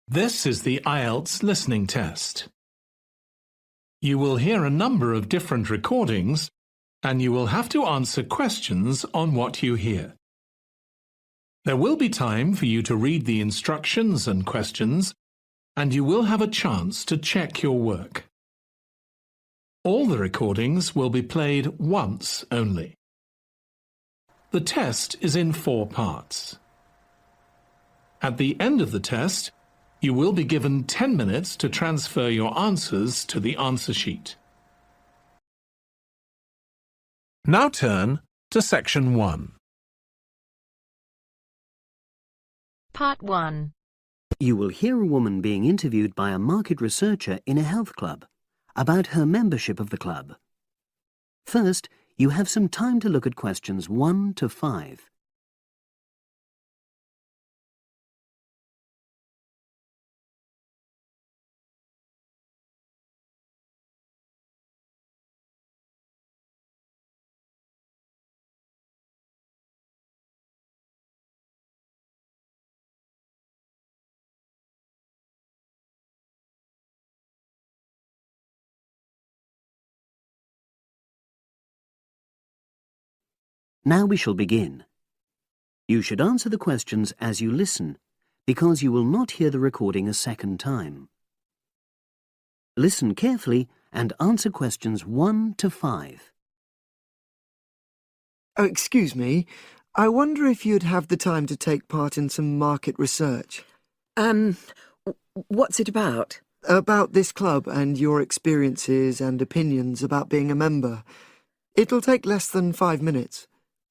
This is the IELTS listening test. You will hear a number of different recordings, and you will have to answer questions on what you hear. There will be time for you to read the instructions and questions, and you will have a chance to check your work. All the recordings will be played once only. The test is in 4 parts. At the end of the test, you will be given 10 minutes to transfer your answers to the answer sheet. Now turn to Section 1. Part 1. You will hear a woman being interviewed by a market researcher in a health club about her membership of the club. First, you have some time to look at questions 1 to 5. Now we shall begin. You should answer the questions as you listen, because you will not hear the recording a second time. Listen carefully and answer questions 1 to 5. Oh, excuse me. I wonder if you'd have the time to take part in some market research. What's it about? About this club and your experiences and opinions about being a member. It'll take less than 5 minutes.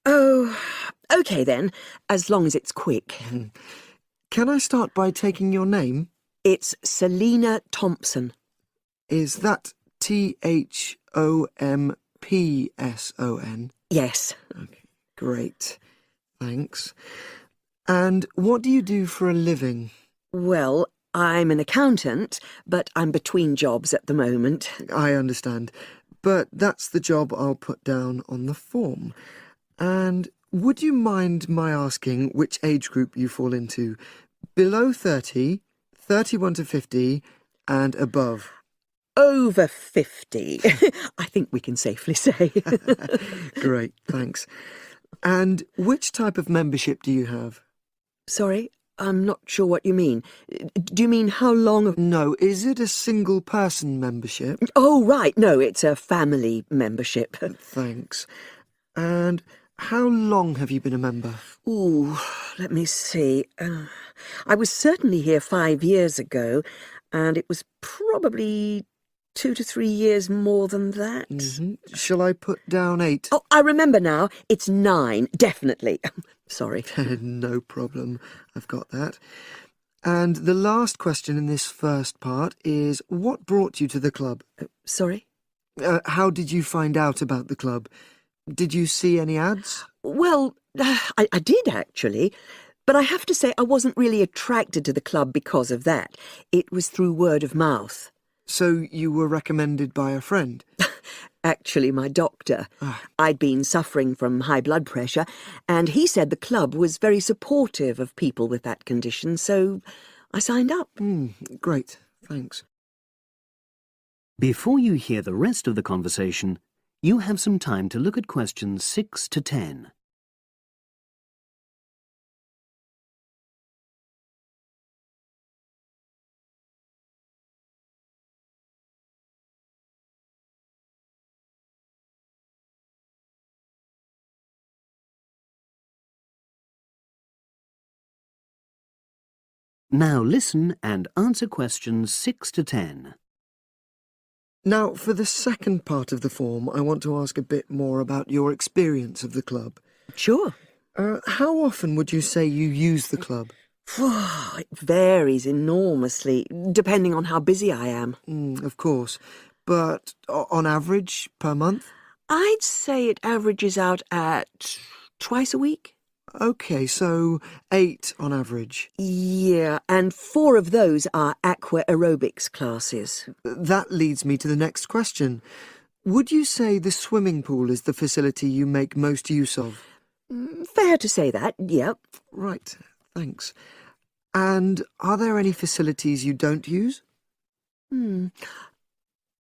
Oh, OK then, as long as it's quick. Can I start by taking your name? It's Selina Thompson. Is that Thompson? Yes. Okay, great. Thanks. And what do you do for a living? Well, I'm an accountant, but I'm between jobs at the moment. I understand. But that's the job I'll put down on the form. And would you mind my asking which age group you fall into? Below 30, 31 to 50, and above? Over 50, I think we can safely say. Great, thanks. And which type of membership do you have? Sorry, I'm not sure what you mean. Do you mean how long? No, is it a single-person membership? Oh, right, no, it's a family membership. Thanks. And how long have you been a member? Ooh, let me see. I was certainly here 5 years ago, and it was probably 2 to 3 years more than that. Shall I put down 8? Oh, I remember now. It's 9, definitely. Sorry. No problem. I've got that. And the last question in this first part is, what brought you to the club? Sorry? How did you find out about the club? Did you see any ads? Well, I did actually, but I have to say I wasn't really attracted to the club because of that. It was through word of mouth. So you were recommended by a friend? Actually, my doctor. I'd been suffering from high blood pressure, and he said the club was very supportive of people with that condition, so I signed up. Great, thanks. Before you hear the rest of the conversation, you have some time to look at questions 6 to 10. Now listen and answer questions 6 to 10. Now, for the second part of the form, I want to ask a bit more about your experience of the club. Sure. How often would you say you use the club? It varies enormously, depending on how busy I am. Of course. But on average, per month? I'd say it averages out at twice a week. OK, so 8 on average. Yeah, and 4 of those are aqua aerobics classes. That leads me to the next question. Would you say the swimming pool is the facility you make most use of? Fair to say that, yeah. Right, thanks. And are there any facilities you don't use?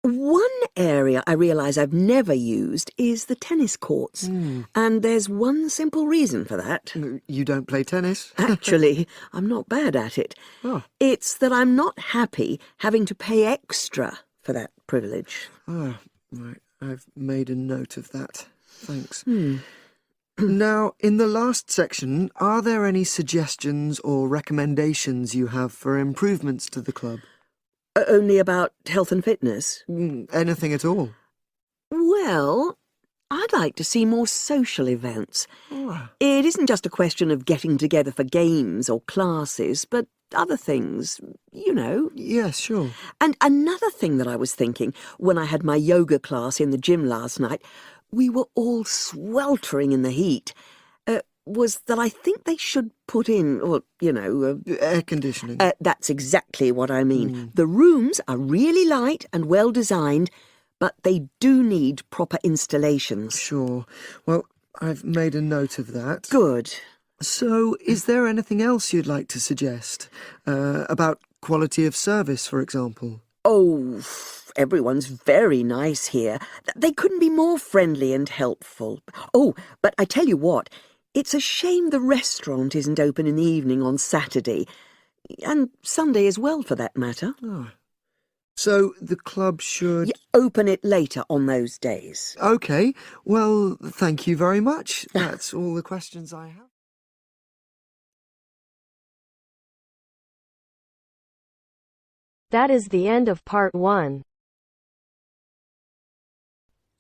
One area I realise I've never used is the tennis courts. And there's one simple reason for that. You don't play tennis? Actually, I'm not bad at it. Oh. It's that I'm not happy having to pay extra for that privilege. Oh, right. I've made a note of that. Thanks. Now, in the last section, are there any suggestions or recommendations you have for improvements to the club? Only about health and fitness? Anything at all? Well, I'd like to see more social events. Oh. It isn't just a question of getting together for games or classes, but other things, you know. Yes, sure. And another thing that I was thinking, when I had my yoga class in the gym last night, we were all sweltering in the heat, was that I think they should put in, or, you know... Air conditioning. That's exactly what I mean. The rooms are really light and well designed, but they do need proper installations. Sure. Well, I've made a note of that. Good. So, is there anything else you'd like to suggest? About quality of service, for example? Oh, everyone's very nice here. They couldn't be more friendly and helpful. Oh, but I tell you what, it's a shame the restaurant isn't open in the evening on Saturday, and Sunday as well, for that matter. Oh. So the club should... Open it later on those days. OK. Well, thank you very much. That's all the questions I have. That is the end of part 1.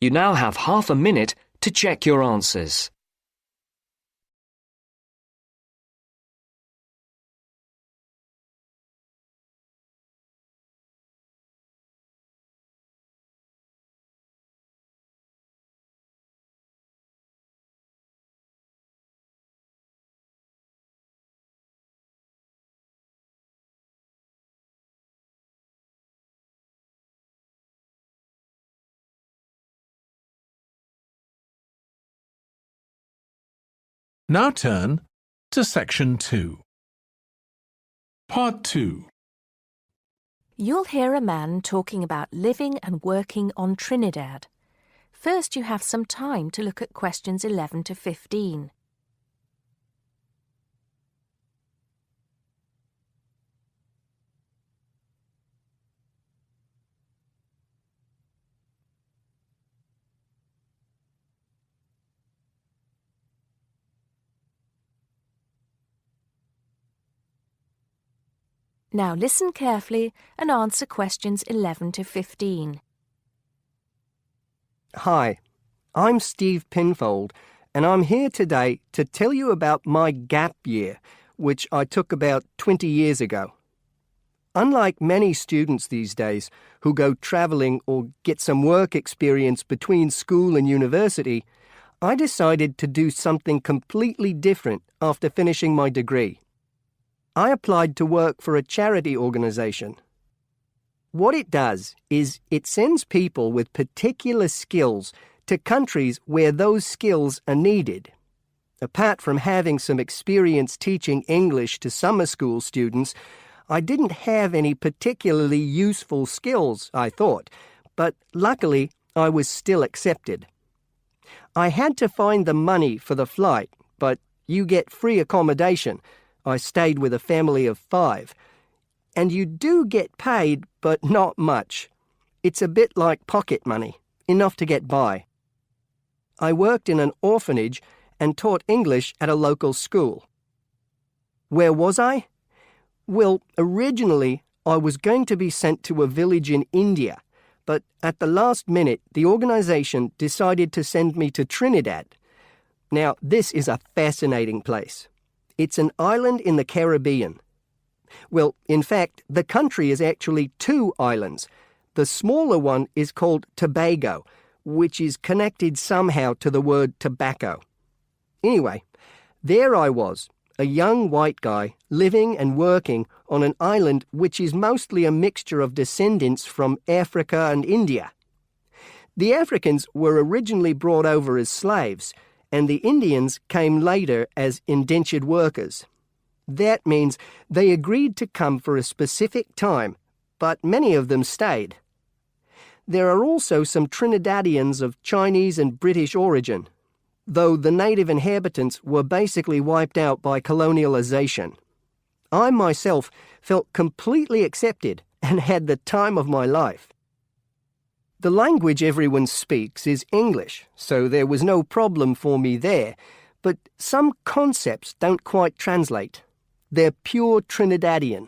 You now have half a minute to check your answers. Now turn to Section 2. Part 2. You'll hear a man talking about living and working on Trinidad. First, you have some time to look at questions 11 to 15. Now listen carefully and answer questions 11 to 15. Hi, I'm Steve Pinfold, and I'm here today to tell you about my gap year, which I took about 20 years ago. Unlike many students these days who go travelling or get some work experience between school and university, I decided to do something completely different after finishing my degree. I applied to work for a charity organisation. What it does is it sends people with particular skills to countries where those skills are needed. Apart from having some experience teaching English to summer school students, I didn't have any particularly useful skills, I thought, but luckily I was still accepted. I had to find the money for the flight, but you get free accommodation. I stayed with a family of 5. And you do get paid, but not much. It's a bit like pocket money, enough to get by. I worked in an orphanage and taught English at a local school. Where was I? Well, originally I was going to be sent to a village in India, but at the last minute the organisation decided to send me to Trinidad. Now, this is a fascinating place. It's an island in the Caribbean. Well, in fact, the country is actually 2 islands. The smaller one is called Tobago, which is connected somehow to the word tobacco. Anyway, there I was, a young white guy living and working on an island which is mostly a mixture of descendants from Africa and India. The Africans were originally brought over as slaves, and the Indians came later as indentured workers. That means they agreed to come for a specific time, but many of them stayed. There are also some Trinidadians of Chinese and British origin, though the native inhabitants were basically wiped out by colonialisation. I myself felt completely accepted and had the time of my life. The language everyone speaks is English, so there was no problem for me there, but some concepts don't quite translate. They're pure Trinidadian.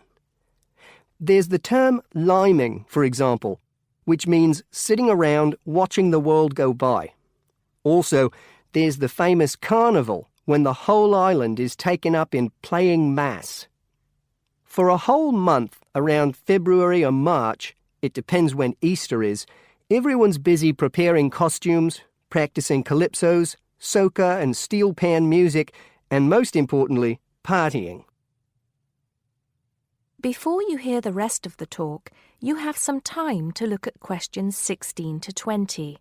There's the term liming, for example, which means sitting around watching the world go by. Also, there's the famous carnival, when the whole island is taken up in playing mass. For a whole month, around February or March, it depends when Easter is, everyone's busy preparing costumes, practicing calypsos, soca and steel pan music, and most importantly, partying. Before you hear the rest of the talk, you have some time to look at questions 16 to 20.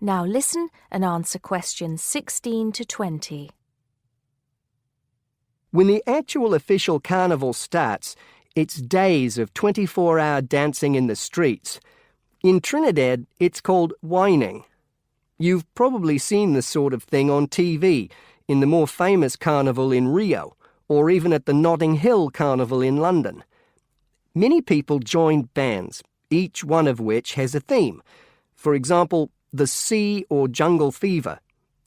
Now listen and answer questions 16 to 20. When the actual official carnival starts, it's days of 24-hour dancing in the streets. In Trinidad, it's called whining. You've probably seen this sort of thing on TV, in the more famous carnival in Rio, or even at the Notting Hill Carnival in London. Many people join bands, each one of which has a theme. For example, the Sea or Jungle Fever,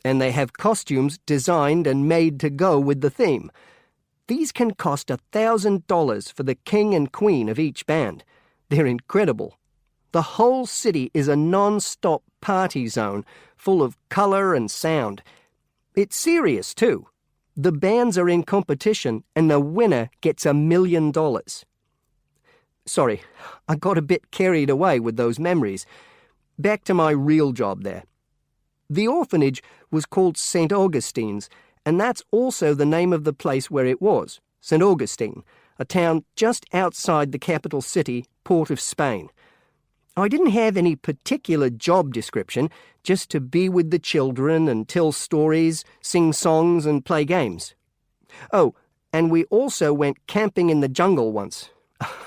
and they have costumes designed and made to go with the theme. These can cost $1,000 for the king and queen of each band. They're incredible. The whole city is a non-stop party zone full of colour and sound. It's serious too. The bands are in competition and the winner gets $1 million. Sorry, I got a bit carried away with those memories. Back to my real job there. The orphanage was called St. Augustine's, and that's also the name of the place where it was, St. Augustine, a town just outside the capital city, Port of Spain. I didn't have any particular job description, just to be with the children and tell stories, sing songs and play games. Oh, and we also went camping in the jungle once.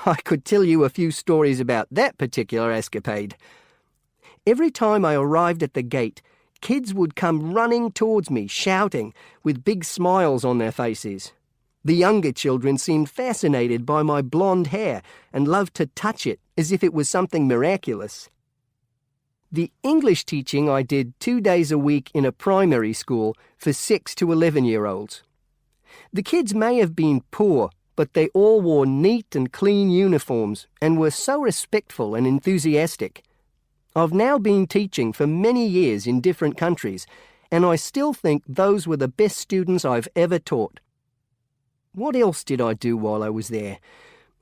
I could tell you a few stories about that particular escapade. Every time I arrived at the gate, kids would come running towards me, shouting, with big smiles on their faces. The younger children seemed fascinated by my blonde hair and loved to touch it as if it was something miraculous. The English teaching I did 2 days a week in a primary school for 6 to 11-year-olds. The kids may have been poor, but they all wore neat and clean uniforms and were so respectful and enthusiastic. I've now been teaching for many years in different countries, and I still think those were the best students I've ever taught. What else did I do while I was there?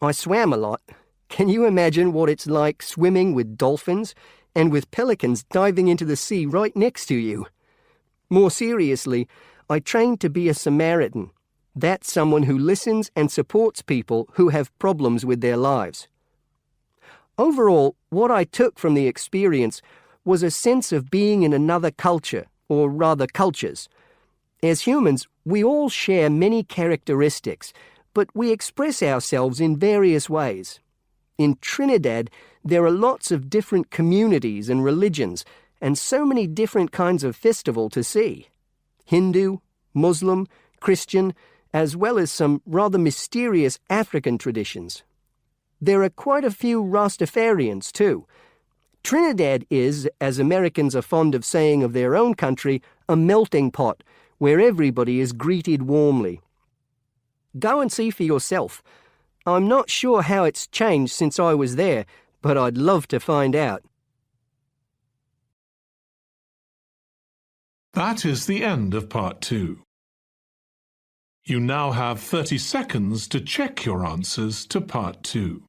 I swam a lot. Can you imagine what it's like swimming with dolphins and with pelicans diving into the sea right next to you? More seriously, I trained to be a Samaritan. That's someone who listens and supports people who have problems with their lives. Overall, what I took from the experience was a sense of being in another culture, or rather cultures. As humans, we all share many characteristics, but we express ourselves in various ways. In Trinidad, there are lots of different communities and religions, and so many different kinds of festival to see. Hindu, Muslim, Christian, as well as some rather mysterious African traditions. There are quite a few Rastafarians too. Trinidad is, as Americans are fond of saying of their own country, a melting pot where everybody is greeted warmly. Go and see for yourself. I'm not sure how it's changed since I was there, but I'd love to find out. That is the end of part 2. You now have 30 seconds to check your answers to part 2.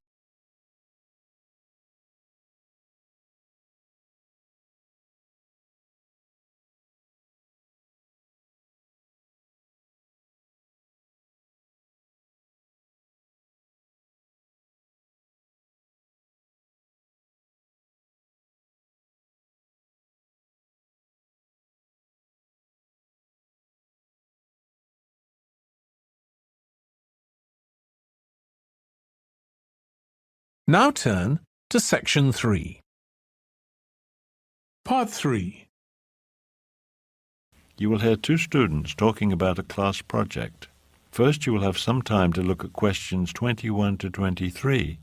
Now turn to Section 3. Part 3. You will hear two students talking about a class project. First, you will have some time to look at questions 21 to 23.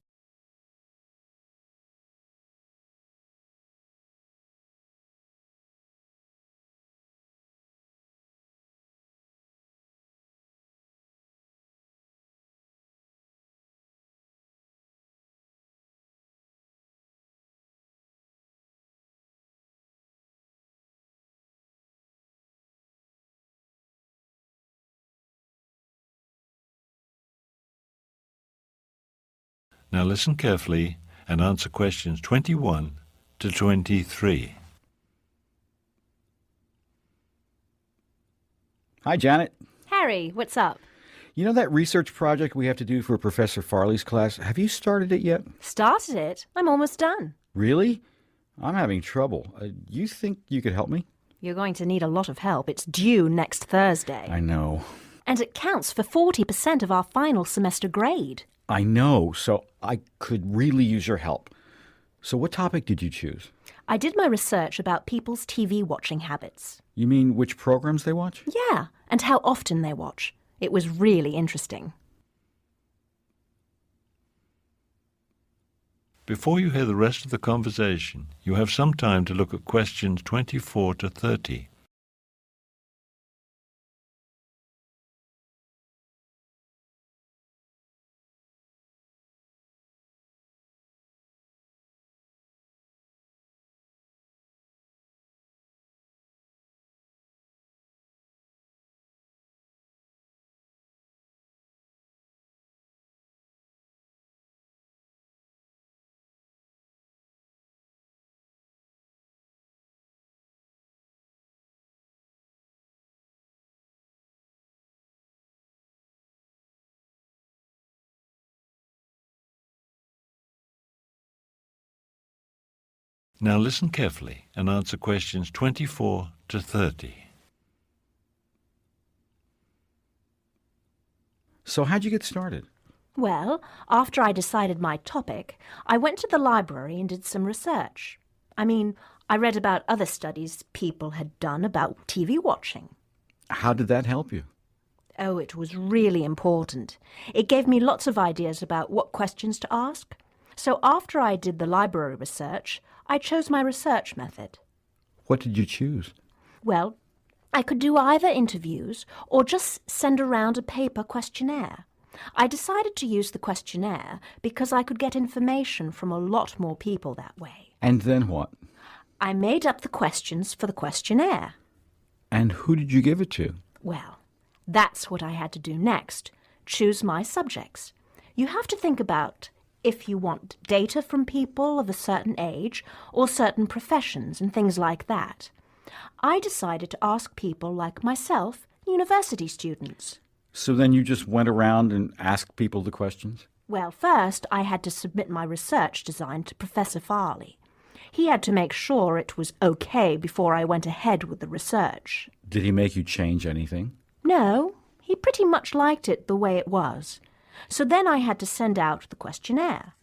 Now listen carefully and answer questions 21 to 23. Hi, Janet. Harry, what's up? You know that research project we have to do for Professor Farley's class? Have you started it yet? Started it? I'm almost done. Really? I'm having trouble. You think you could help me? You're going to need a lot of help. It's due next Thursday. I know. And it counts for 40% of our final semester grade. I know, so I could really use your help. So what topic did you choose? I did my research about people's TV watching habits. You mean which programs they watch? Yeah, and how often they watch. It was really interesting. Before you hear the rest of the conversation, you have some time to look at questions 24 to 30. Now listen carefully and answer questions 24 to 30. So how'd you get started? Well, after I decided my topic, I went to the library and did some research. I read about other studies people had done about TV watching. How did that help you? Oh, it was really important. It gave me lots of ideas about what questions to ask. So after I did the library research, I chose my research method. What did you choose? Well, I could do either interviews or just send around a paper questionnaire. I decided to use the questionnaire because I could get information from a lot more people that way. And then what? I made up the questions for the questionnaire. And who did you give it to? Well, that's what I had to do next. Choose my subjects. You have to think about if you want data from people of a certain age or certain professions and things like that. I decided to ask people like myself, university students. So then you just went around and asked people the questions? Well, first I had to submit my research design to Professor Farley. He had to make sure it was okay before I went ahead with the research. Did he make you change anything? No, he pretty much liked it the way it was. So then I had to send out the questionnaire.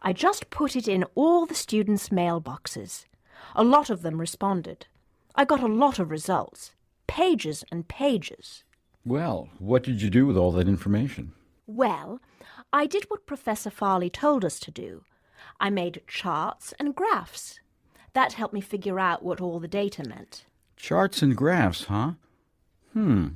I just put it in all the students' mailboxes. A lot of them responded. I got a lot of results. Pages and pages. Well, what did you do with all that information? Well, I did what Professor Farley told us to do. I made charts and graphs. That helped me figure out what all the data meant. Charts and graphs, huh? I'll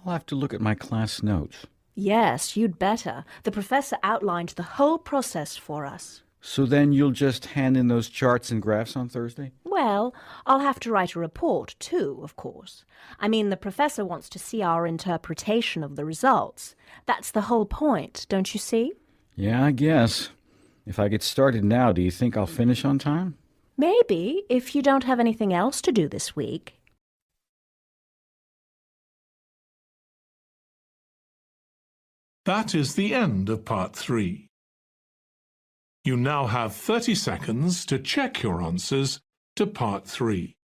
have to look at my class notes. Yes, you'd better. The professor outlined the whole process for us. So then you'll just hand in those charts and graphs on Thursday? Well, I'll have to write a report too, of course. The professor wants to see our interpretation of the results. That's the whole point, don't you see? Yeah, I guess. If I get started now, do you think I'll finish on time? Maybe, if you don't have anything else to do this week. That is the end of Part 3. You now have 30 seconds to check your answers to Part 3.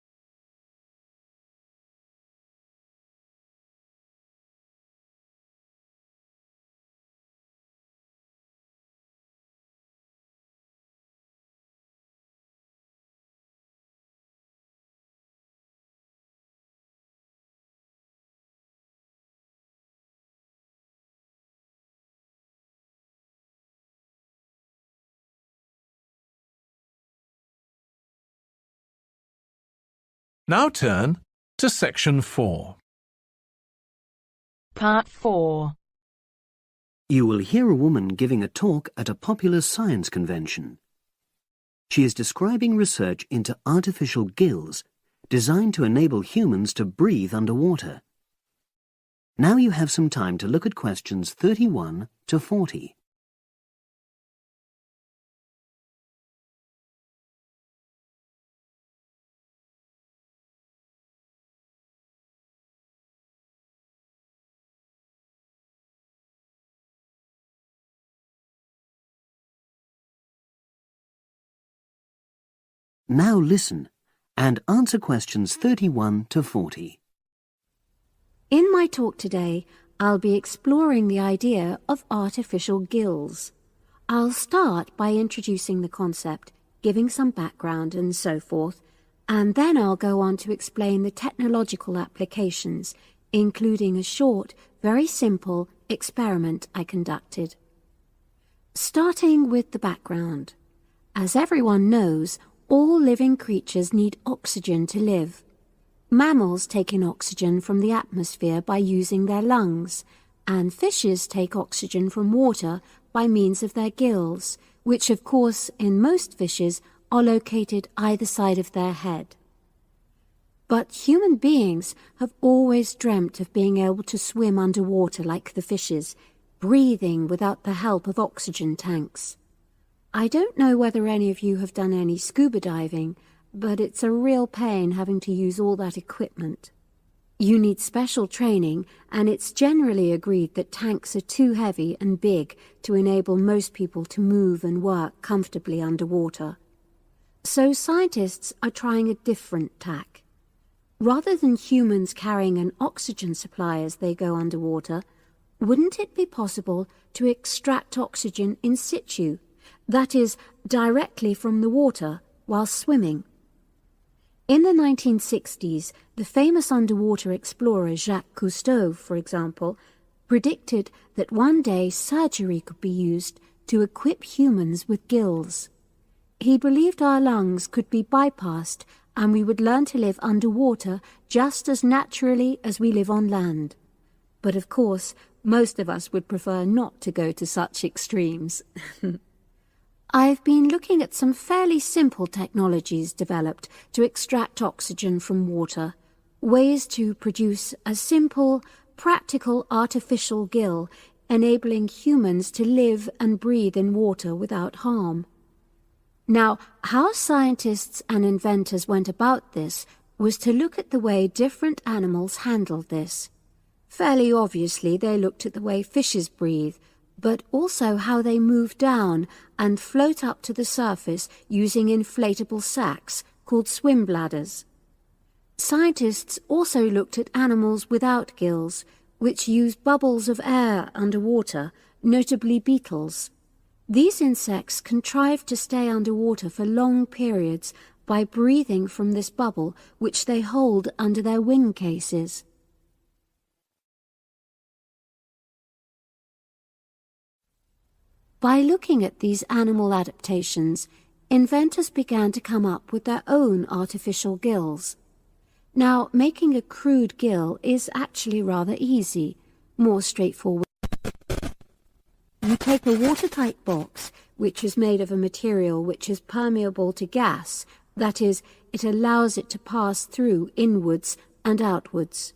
Now turn to Section 4. Part 4. You will hear a woman giving a talk at a popular science convention. She is describing research into artificial gills designed to enable humans to breathe underwater. Now you have some time to look at questions 31 to 40. Now listen and answer questions 31 to 40. In my talk today, I'll be exploring the idea of artificial gills. I'll start by introducing the concept, giving some background and so forth, and then I'll go on to explain the technological applications, including a short, very simple experiment I conducted. Starting with the background. As everyone knows, all living creatures need oxygen to live. Mammals take in oxygen from the atmosphere by using their lungs, and fishes take oxygen from water by means of their gills, which of course in most fishes are located either side of their head. But human beings have always dreamt of being able to swim underwater like the fishes, breathing without the help of oxygen tanks. I don't know whether any of you have done any scuba diving, but it's a real pain having to use all that equipment. You need special training, and it's generally agreed that tanks are too heavy and big to enable most people to move and work comfortably underwater. So scientists are trying a different tack. Rather than humans carrying an oxygen supply as they go underwater, wouldn't it be possible to extract oxygen in situ? That is, directly from the water while swimming. In the 1960s, the famous underwater explorer Jacques Cousteau, for example, predicted that one day surgery could be used to equip humans with gills. He believed our lungs could be bypassed and we would learn to live underwater just as naturally as we live on land. But of course, most of us would prefer not to go to such extremes. I've been looking at some fairly simple technologies developed to extract oxygen from water, ways to produce a simple, practical artificial gill, enabling humans to live and breathe in water without harm. Now, how scientists and inventors went about this was to look at the way different animals handled this. Fairly obviously, they looked at the way fishes breathe, but also how they move down and float up to the surface using inflatable sacs called swim bladders. Scientists also looked at animals without gills, which use bubbles of air underwater, notably beetles. These insects contrive to stay underwater for long periods by breathing from this bubble which they hold under their wing cases. By looking at these animal adaptations, inventors began to come up with their own artificial gills. Now, making a crude gill is actually rather easy, more straightforward. You take a watertight box, which is made of a material which is permeable to gas, that is, it allows it to pass through inwards and outwards.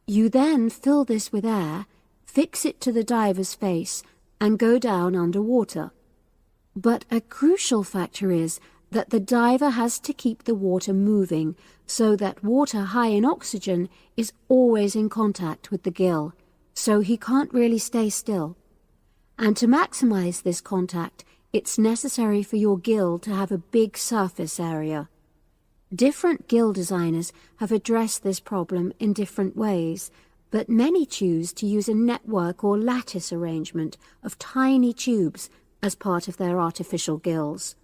You then fill this with air, fix it to the diver's face, and go down underwater. But a crucial factor is that the diver has to keep the water moving so that water high in oxygen is always in contact with the gill, so he can't really stay still. And to maximize this contact, it's necessary for your gill to have a big surface area. Different gill designers have addressed this problem in different ways, but many choose to use a network or lattice arrangement of tiny tubes as part of their artificial gills.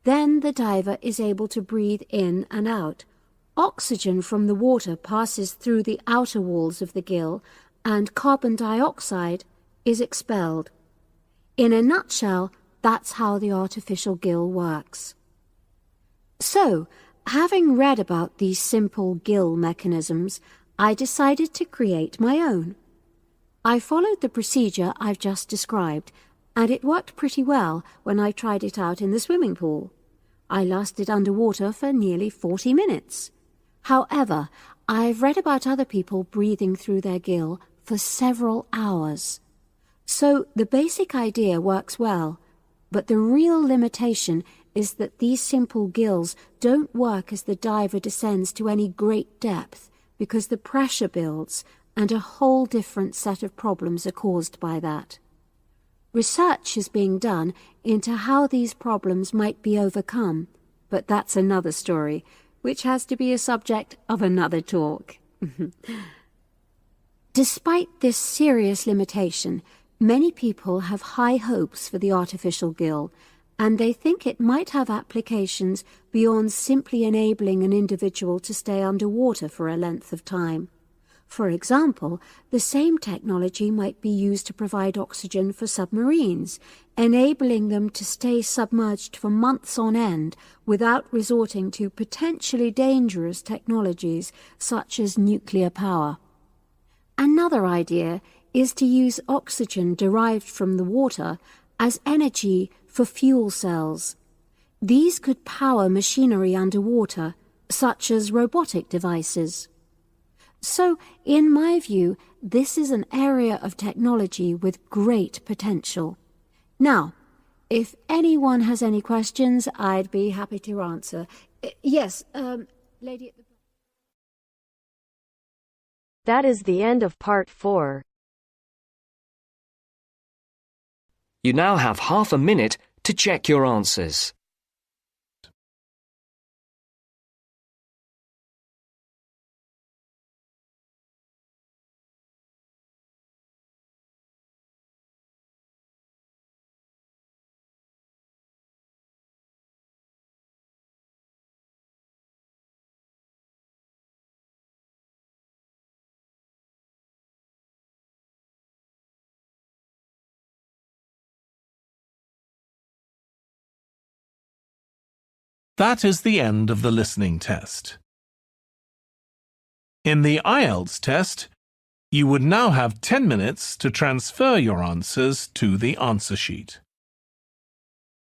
Then the diver is able to breathe in and out. Oxygen from the water passes through the outer walls of the gill, and carbon dioxide is expelled. In a nutshell, that's how the artificial gill works. So, Having read about these simple gill mechanisms, I decided to create my own. I followed the procedure I've just described, and it worked pretty well when I tried it out in the swimming pool. I lasted underwater for nearly 40 minutes. However, I've read about other people breathing through their gill for several hours. So the basic idea works well, but the real limitation is that these simple gills don't work as the diver descends to any great depth because the pressure builds and a whole different set of problems are caused by that. Research is being done into how these problems might be overcome, but that's another story, which has to be a subject of another talk. Despite this serious limitation, many people have high hopes for the artificial gill, and they think it might have applications beyond simply enabling an individual to stay underwater for a length of time. For example, the same technology might be used to provide oxygen for submarines, enabling them to stay submerged for months on end without resorting to potentially dangerous technologies such as nuclear power. Another idea is to use oxygen derived from the water as energy for fuel cells. These could power machinery underwater, such as robotic devices. So, in my view, this is an area of technology with great potential. Now, if anyone has any questions, I'd be happy to answer. Yes, lady at the... That is the end of part 4. You now have half a minute to check your answers. That is the end of the listening test. In the IELTS test, you would now have 10 minutes to transfer your answers to the answer sheet.